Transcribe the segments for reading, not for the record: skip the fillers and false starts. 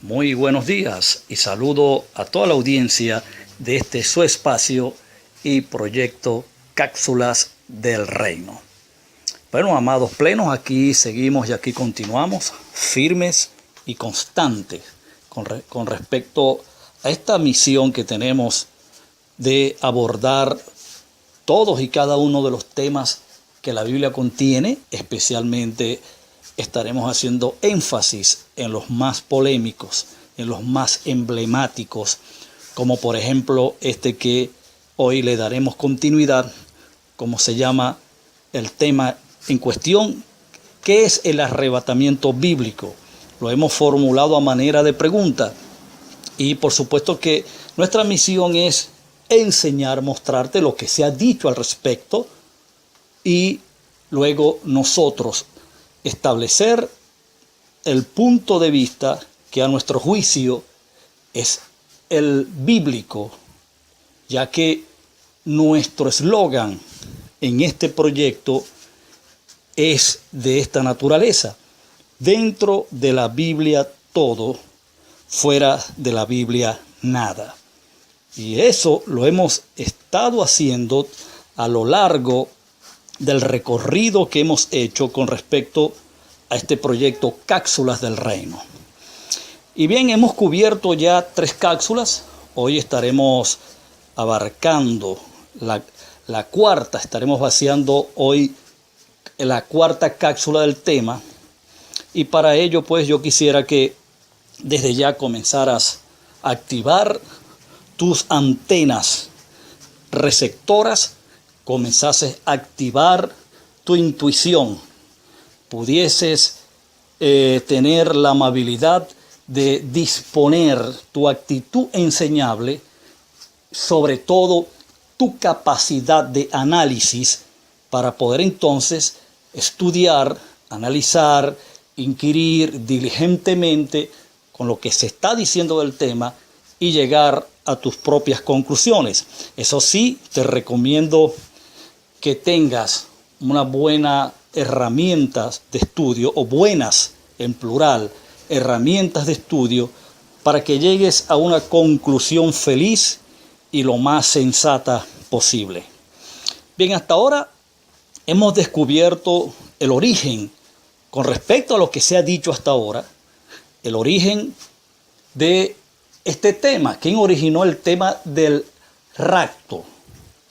Muy buenos días y saludo a toda la audiencia de este su espacio y proyecto Cápsulas del Reino. Bueno, amados plenos, aquí seguimos y aquí continuamos firmes y constantes con respecto a esta misión que tenemos de abordar todos y cada uno de los temas que la Biblia contiene. Especialmente estaremos haciendo énfasis en los más polémicos, en los más emblemáticos, como por ejemplo este que hoy le daremos continuidad, como se llama el tema en cuestión, ¿qué es el arrebatamiento bíblico? Lo hemos formulado a manera de pregunta y por supuesto que nuestra misión es enseñar, mostrarte lo que se ha dicho al respecto y luego nosotros establecer el punto de vista que a nuestro juicio es el bíblico, ya que nuestro eslogan en este proyecto es de esta naturaleza: dentro de la Biblia todo, fuera de la Biblia nada. Y eso lo hemos estado haciendo a lo largo del recorrido que hemos hecho con respecto a este proyecto Cápsulas del Reino. Y bien, hemos cubierto ya 3 cápsulas. Hoy estaremos abarcando la cuarta, estaremos vaciando hoy la cuarta cápsula del tema. Y para ello, pues yo quisiera que desde ya comenzaras a activar tus antenas receptoras, comenzases a activar tu intuición, pudieses tener la amabilidad de disponer tu actitud enseñable, sobre todo tu capacidad de análisis, para poder entonces estudiar, analizar, inquirir diligentemente con lo que se está diciendo del tema y llegar a tus propias conclusiones. Eso sí, te recomiendo que tengas una buena herramientas de estudio, o buenas en plural, herramientas de estudio, para que llegues a una conclusión feliz y lo más sensata posible. Bien, hasta ahora hemos descubierto el origen, con respecto a lo que se ha dicho hasta ahora, el origen de este tema. ¿Quién originó el tema del rapto?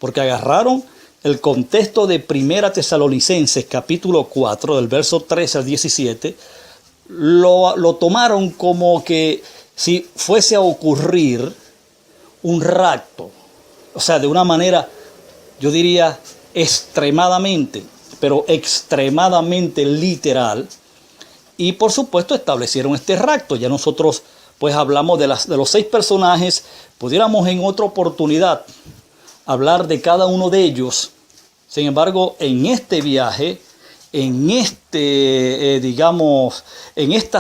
Porque agarraron el contexto de 1 Tesalonicenses capítulo 4, del verso 13 al 17, lo tomaron como que si fuese a ocurrir un rapto. O sea, de una manera, yo diría, extremadamente literal. Y por supuesto establecieron este rapto. Ya nosotros pues hablamos de los 6 personajes. Pudiéramos en otra oportunidad hablar de cada uno de ellos. Sin embargo, en este viaje, en esta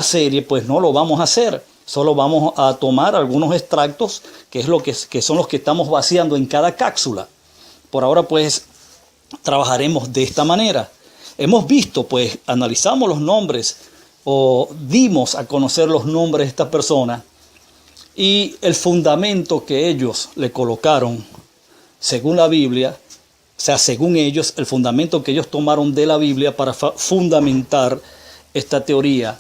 serie, pues no lo vamos a hacer. Solo vamos a tomar algunos extractos, que son los que estamos vaciando en cada cápsula. Por ahora, pues, trabajaremos de esta manera. Hemos visto, pues, analizamos los nombres, o dimos a conocer los nombres de estas personas y el fundamento que ellos le colocaron según la Biblia. O sea, según ellos, el fundamento que ellos tomaron de la Biblia para fundamentar esta teoría.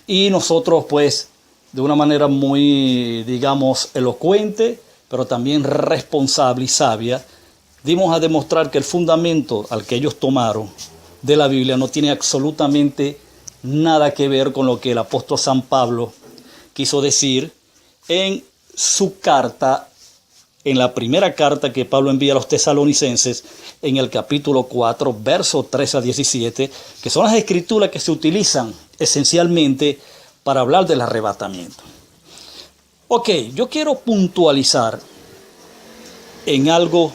Y nosotros, pues, de una manera muy, digamos, elocuente, pero también responsable y sabia, dimos a demostrar que el fundamento al que ellos tomaron de la Biblia no tiene absolutamente nada que ver con lo que el apóstol San Pablo quiso decir en su carta, en la primera carta que Pablo envía a los tesalonicenses, en el capítulo 4, versos 13 a 17, que son las escrituras que se utilizan esencialmente para hablar del arrebatamiento. Ok, yo quiero puntualizar en algo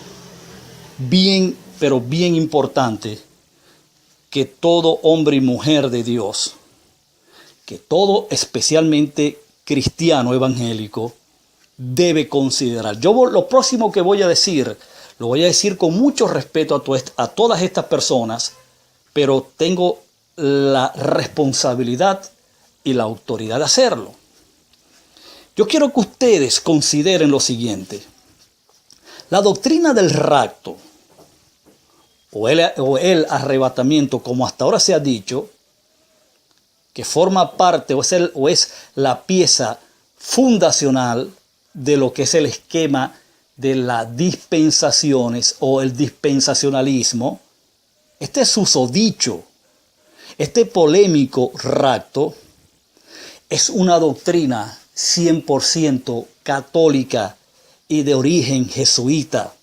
bien, pero bien importante, que todo hombre y mujer de Dios, que todo especialmente cristiano evangélico, debe considerar. Lo próximo que voy a decir, lo voy a decir con mucho respeto a todas estas personas, pero tengo la responsabilidad y la autoridad de hacerlo. Yo quiero que ustedes consideren lo siguiente. La doctrina del rapto o el arrebatamiento, como hasta ahora se ha dicho, que forma parte o es la pieza fundacional de lo que es el esquema de las dispensaciones o el dispensacionalismo, este susodicho, este polémico rapto, es una doctrina 100% católica y de origen jesuita.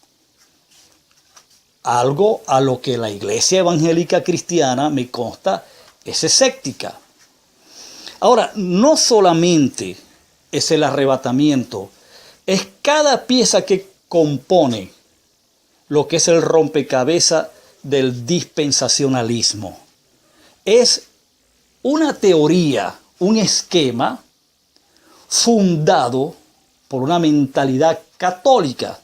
Algo a lo que la Iglesia Evangélica Cristiana, me consta, es escéptica. Ahora, no solamente es el arrebatamiento, es cada pieza que compone lo que es el rompecabezas del dispensacionalismo. Es una teoría, un esquema fundado por una mentalidad católica.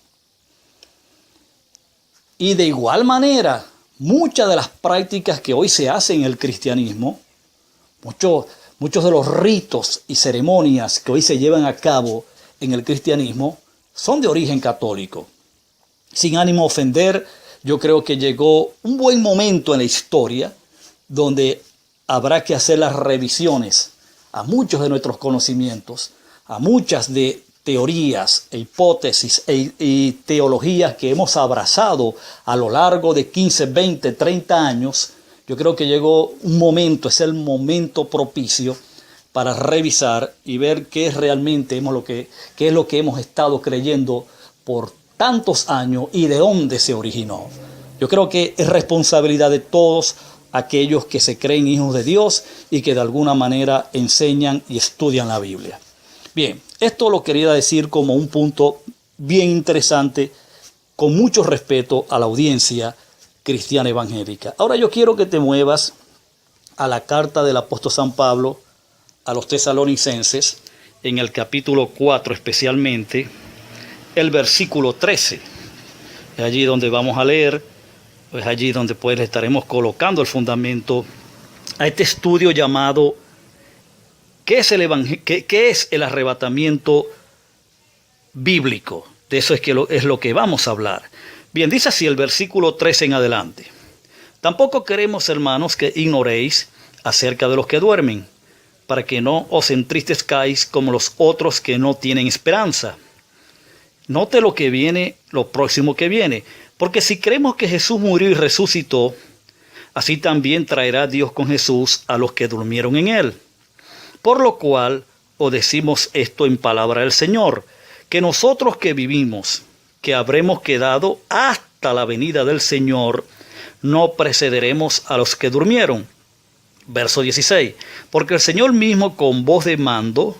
Y de igual manera, muchas de las prácticas que hoy se hacen en el cristianismo, muchos de los ritos y ceremonias que hoy se llevan a cabo en el cristianismo son de origen católico. Sin ánimo de ofender, yo creo que llegó un buen momento en la historia donde habrá que hacer las revisiones a muchos de nuestros conocimientos, a muchas de teorías e hipótesis y teologías que hemos abrazado a lo largo de 15, 20, 30 años. Yo creo que llegó un momento, es el momento propicio para revisar y ver qué es realmente qué es lo que hemos estado creyendo por tantos años y de dónde se originó. Yo creo que es responsabilidad de todos aquellos que se creen hijos de Dios y que de alguna manera enseñan y estudian la Biblia. Bien, esto lo quería decir como un punto bien interesante, con mucho respeto a la audiencia cristiana evangélica. Ahora yo quiero que te muevas a la carta del apóstol San Pablo a los tesalonicenses, en el capítulo 4 especialmente, el versículo 13. Es allí donde vamos a leer, es allí donde pues estaremos colocando el fundamento a este estudio llamado ¿qué es el arrebatamiento bíblico? De eso es lo que vamos a hablar. Bien, dice así el versículo 13 en adelante. Tampoco queremos, hermanos, que ignoréis acerca de los que duermen, para que no os entristezcáis como los otros que no tienen esperanza. Note lo que viene, lo próximo que viene. Porque si creemos que Jesús murió y resucitó, así también traerá Dios con Jesús a los que durmieron en él. Por lo cual os decimos esto en palabra del Señor, que nosotros que vivimos, que habremos quedado hasta la venida del Señor, no precederemos a los que durmieron. Verso 16. Porque el Señor mismo con voz de mando,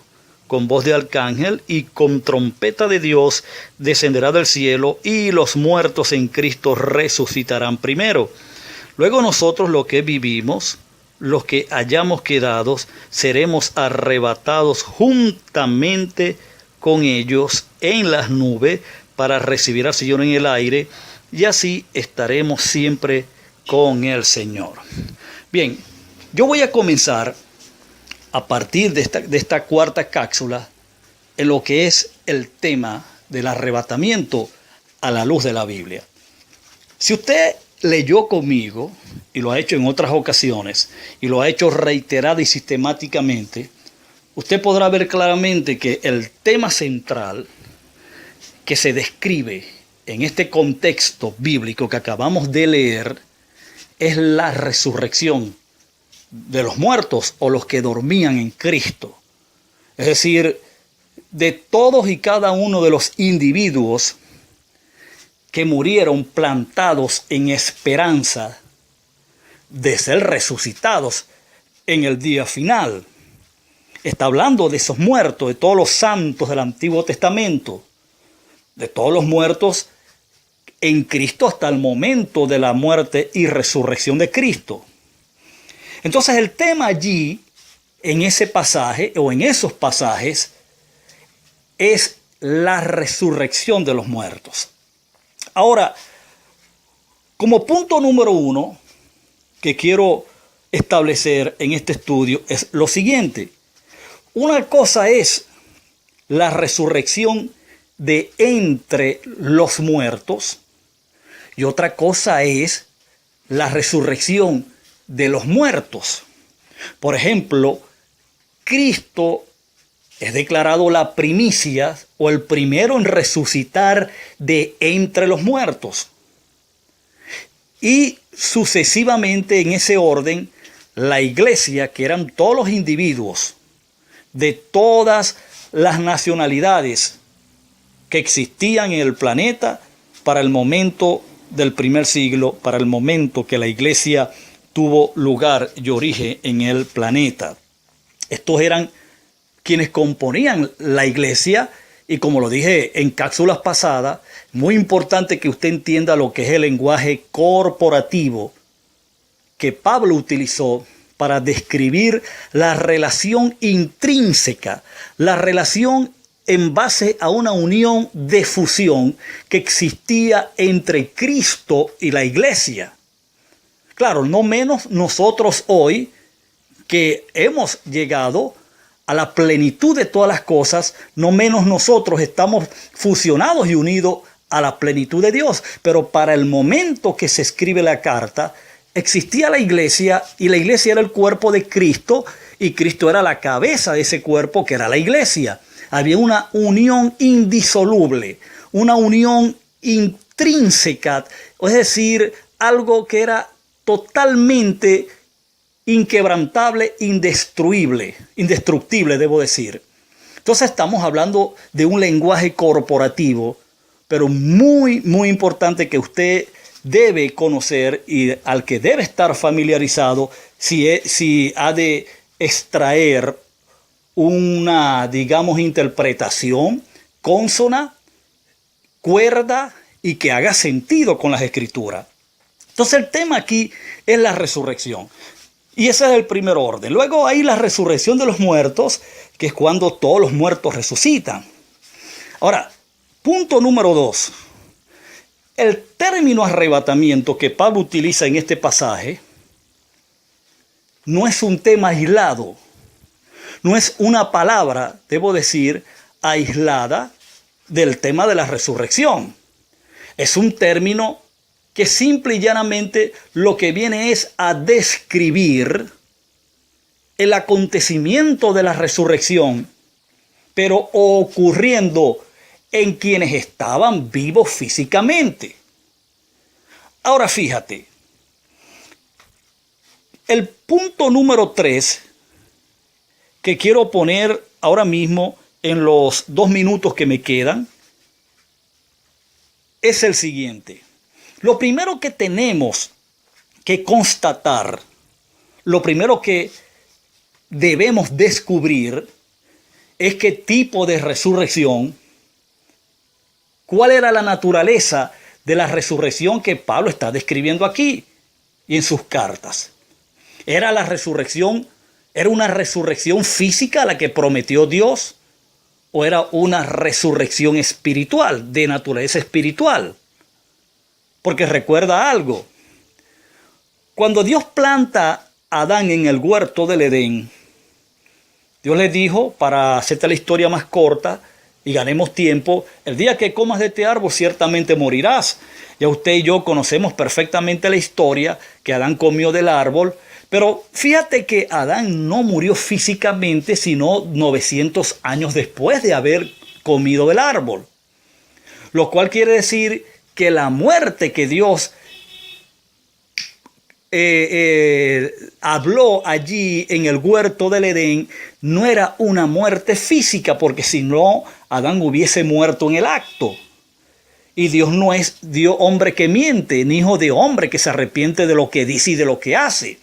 con voz de arcángel y con trompeta de Dios descenderá del cielo, y los muertos en Cristo resucitarán primero. Luego nosotros los que vivimos, los que hayamos quedado, seremos arrebatados juntamente con ellos en las nubes para recibir al Señor en el aire, y así estaremos siempre con el Señor. Bien, yo voy a comenzar a partir de esta cuarta cápsula en lo que es el tema del arrebatamiento a la luz de la Biblia. Si usted leyó conmigo, y lo ha hecho en otras ocasiones, y lo ha hecho reiterada y sistemáticamente, usted podrá ver claramente que el tema central que se describe en este contexto bíblico que acabamos de leer es la resurrección de los muertos o los que dormían en Cristo. Es decir, de todos y cada uno de los individuos que murieron plantados en esperanza de ser resucitados en el día final. Está hablando de esos muertos, de todos los santos del Antiguo Testamento, de todos los muertos en Cristo hasta el momento de la muerte y resurrección de Cristo. Entonces el tema allí, en ese pasaje o en esos pasajes, es la resurrección de los muertos. Ahora, como punto número 1 que quiero establecer en este estudio es lo siguiente. Una cosa es la resurrección de entre los muertos y otra cosa es la resurrección de los muertos. Por ejemplo, Cristo es declarado la primicia o el primero en resucitar de entre los muertos. Y sucesivamente en ese orden, la iglesia, que eran todos los individuos de todas las nacionalidades que existían en el planeta para el momento del primer siglo, para el momento que la iglesia tuvo lugar y origen en el planeta. Estos eran quienes componían la iglesia y, como lo dije en cápsulas pasadas, muy importante que usted entienda lo que es el lenguaje corporativo que Pablo utilizó para describir la relación intrínseca, la relación en base a una unión de fusión que existía entre Cristo y la iglesia. Claro, no menos nosotros hoy que hemos llegado a la plenitud de todas las cosas, no menos nosotros estamos fusionados y unidos a la plenitud de Dios. Pero para el momento que se escribe la carta, existía la iglesia y la iglesia era el cuerpo de Cristo y Cristo era la cabeza de ese cuerpo que era la iglesia. Había una unión indisoluble, una unión intrínseca, es decir, algo que era totalmente inquebrantable, indestructible, debo decir. Entonces estamos hablando de un lenguaje corporativo, pero muy, muy importante que usted debe conocer y al que debe estar familiarizado si ha de extraer una, digamos, interpretación consona, cuerda y que haga sentido con las escrituras. Entonces el tema aquí es la resurrección. Y ese es el primer orden. Luego hay la resurrección de los muertos, que es cuando todos los muertos resucitan. Ahora, punto número 2. El término arrebatamiento que Pablo utiliza en este pasaje no es un tema aislado. No es una palabra, debo decir, aislada del tema de la resurrección. Es un término que simple y llanamente lo que viene es a describir el acontecimiento de la resurrección, pero ocurriendo en quienes estaban vivos físicamente. Ahora fíjate, el punto número 3 que quiero poner ahora mismo en los 2 minutos que me quedan es el siguiente. Lo primero que tenemos que constatar, lo primero que debemos descubrir es qué tipo de resurrección, cuál era la naturaleza de la resurrección que Pablo está describiendo aquí y en sus cartas. ¿Era la resurrección, era una resurrección física la que prometió Dios? ¿O era una resurrección espiritual, de naturaleza espiritual? Porque recuerda algo. Cuando Dios planta a Adán en el huerto del Edén, Dios le dijo, para hacerte la historia más corta y ganemos tiempo, el día que comas de este árbol ciertamente morirás. Ya usted y yo conocemos perfectamente la historia que Adán comió del árbol, pero fíjate que Adán no murió físicamente sino 900 años después de haber comido del árbol. Lo cual quiere decir que la muerte que Dios habló allí en el huerto del Edén no era una muerte física, porque si no, Adán hubiese muerto en el acto. Y Dios no es Dios hombre que miente, ni hijo de hombre que se arrepiente de lo que dice y de lo que hace.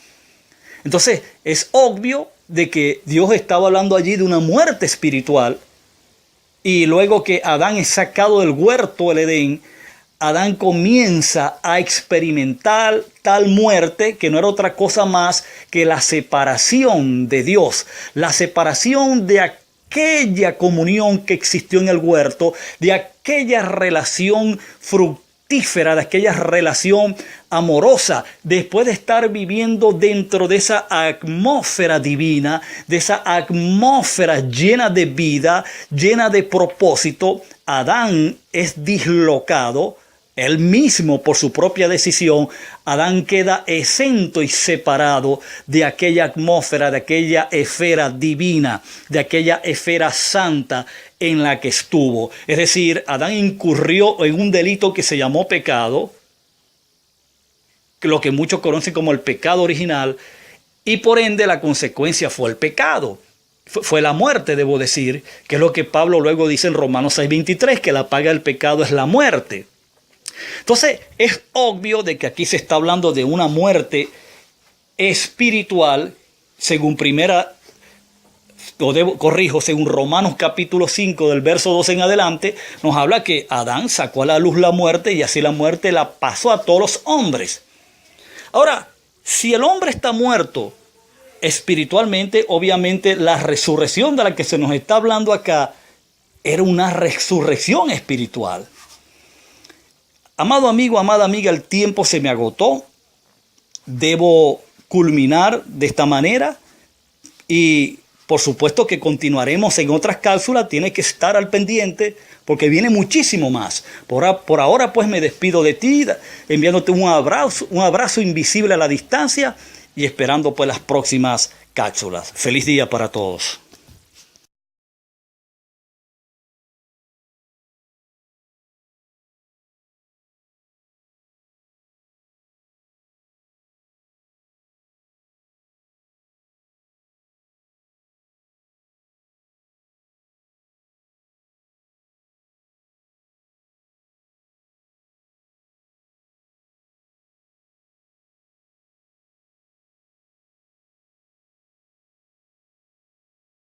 Entonces es obvio de que Dios estaba hablando allí de una muerte espiritual. Y luego que Adán es sacado del huerto del Edén, Adán comienza a experimentar tal muerte que no era otra cosa más que la separación de Dios, la separación de aquella comunión que existió en el huerto, de aquella relación fructífera, de aquella relación amorosa, después de estar viviendo dentro de esa atmósfera divina, de esa atmósfera llena de vida, llena de propósito, Adán es dislocado. Él mismo, por su propia decisión, Adán queda exento y separado de aquella atmósfera, de aquella esfera divina, de aquella esfera santa en la que estuvo. Es decir, Adán incurrió en un delito que se llamó pecado, lo que muchos conocen como el pecado original, y por ende la consecuencia fue el pecado. Fue la muerte, debo decir, que es lo que Pablo luego dice en Romanos 6:23, que la paga del pecado es la muerte. Entonces es obvio de que aquí se está hablando de una muerte espiritual, según según Romanos capítulo 5 del verso 12 en adelante, nos habla que Adán sacó a la luz la muerte y así la muerte la pasó a todos los hombres. Ahora, si el hombre está muerto espiritualmente, obviamente la resurrección de la que se nos está hablando acá era una resurrección espiritual. Amado amigo, amada amiga, el tiempo se me agotó. Debo culminar de esta manera y por supuesto que continuaremos en otras cápsulas. Tienes que estar al pendiente porque viene muchísimo más. Por ahora pues me despido de ti, enviándote un abrazo invisible a la distancia y esperando pues las próximas cápsulas. Feliz día para todos.